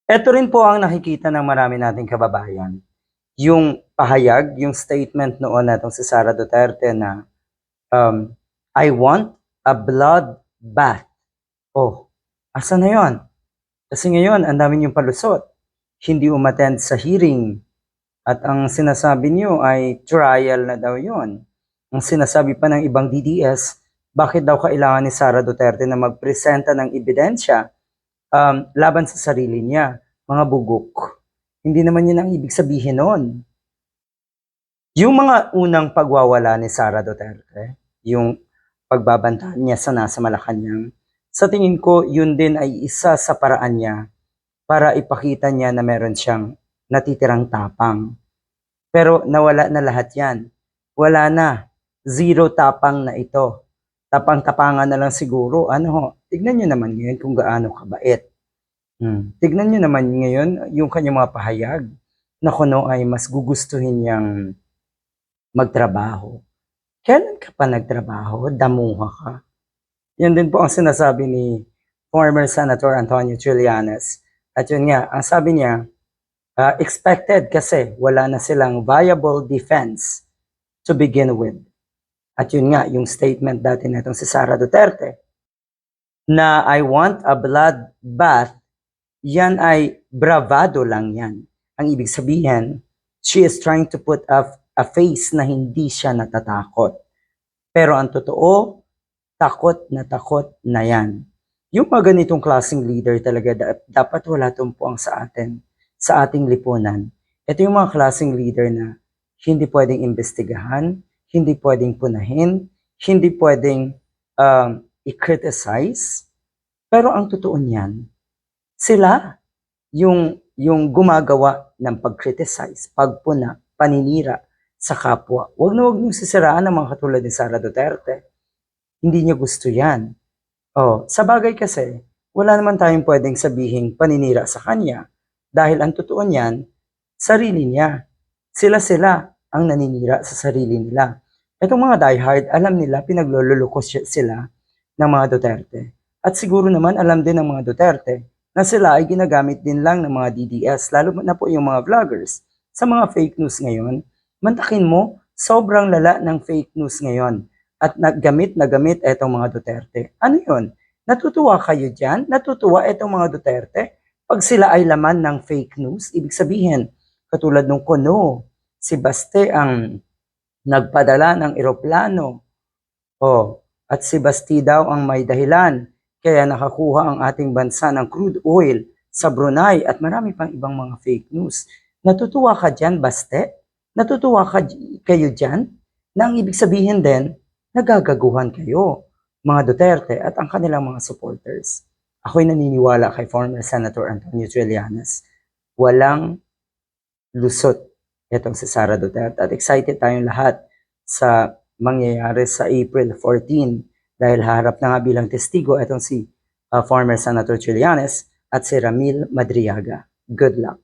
Eto rin po ang nakikita ng marami nating kababayan, yung pahayag, yung statement noon natong si Sara Duterte na, "I want a blood bath." Oh, asan na yun? Kasi ngayon ang dami niyong palusot, hindi umattend sa hearing at ang sinasabi niyo ay trial na daw yun. Ang sinasabi pa ng ibang DDS, bakit daw kailangan ni Sara Duterte na magpresenta ng ebidensya laban sa sarili niya, mga bugok. Hindi naman yun ang ibig sabihin nun. Yung mga unang pagwawala ni Sara Duterte, yung pagbabantaan niya sa nasa Malacanang, sa tingin ko yun din ay isa sa paraan niya para ipakita niya na meron siyang natitirang tapang. Pero nawala na lahat yan. Wala na. Zero tapang na ito. Tapang-tapangan na lang siguro. Ano ho, tignan nyo naman ngayon kung gaano kabait. Tignan nyo naman ngayon yung kanyang mga pahayag na kuno ay mas gugustuhin niyang magtrabaho. Kailan ka pa nagtrabaho? Damuha ka. Yan din po ang sinasabi ni former Senator Antonio Trillanes. At yun nga, ang sabi niya, expected kasi wala na silang viable defense to begin with. At yun nga, yung statement dati na itong si Sara Duterte, na I want a blood bath, yan ay bravado lang yan. Ang ibig sabihin, she is trying to put a face na hindi siya natatakot. Pero ang totoo, takot na yan. Yung mga ganitong klaseng leader talaga, dapat wala tumpuang sa atin, sa ating lipunan. Ito yung mga klaseng leader na hindi pwedeng imbestigahan, hindi pwedeng punahin, hindi pwedeng i-criticize. Pero ang totoo niyan, sila yung gumagawa ng pag-criticize, pagpuna, paninira sa kapwa. Huwag na huwag niyong sisiraan ng mga katulad ni Sara Duterte. Hindi niya gusto yan. Sa bagay kasi, wala naman tayong pwedeng sabihin paninira sa kanya. Dahil ang totoo niyan, sarili niya. Sila ang naninira sa sarili nila. Itong mga diehard, alam nila pinaglololokos sila ng mga Duterte. At siguro naman alam din ng mga Duterte na sila ay ginagamit din lang ng mga DDS, lalo na po yung mga vloggers. Sa mga fake news ngayon, mantakin mo, sobrang lala ng fake news ngayon. At gamit itong mga Duterte. Ano yun? Natutuwa kayo dyan? Natutuwa itong mga Duterte? Pag sila ay laman ng fake news, ibig sabihin, katulad nung kuno, si Baste ang nagpadala ng eroplano. At si Basti daw ang may dahilan kaya nakakuha ang ating bansa ng crude oil sa Brunei at marami pang ibang mga fake news. Natutuwa ka dyan, Baste? Natutuwa kayo dyan? Na ang ibig sabihin din, nagagaguhan kayo, mga Duterte at ang kanilang mga supporters. Ako'y naniniwala kay former Senator Antonio Trillanes. Walang lusot itong si Sara Duterte at excited tayong lahat sa mangyayari sa April 14 dahil harap na nga bilang testigo itong si former Senator Trillanes at si Ramil Madriaga. Good luck.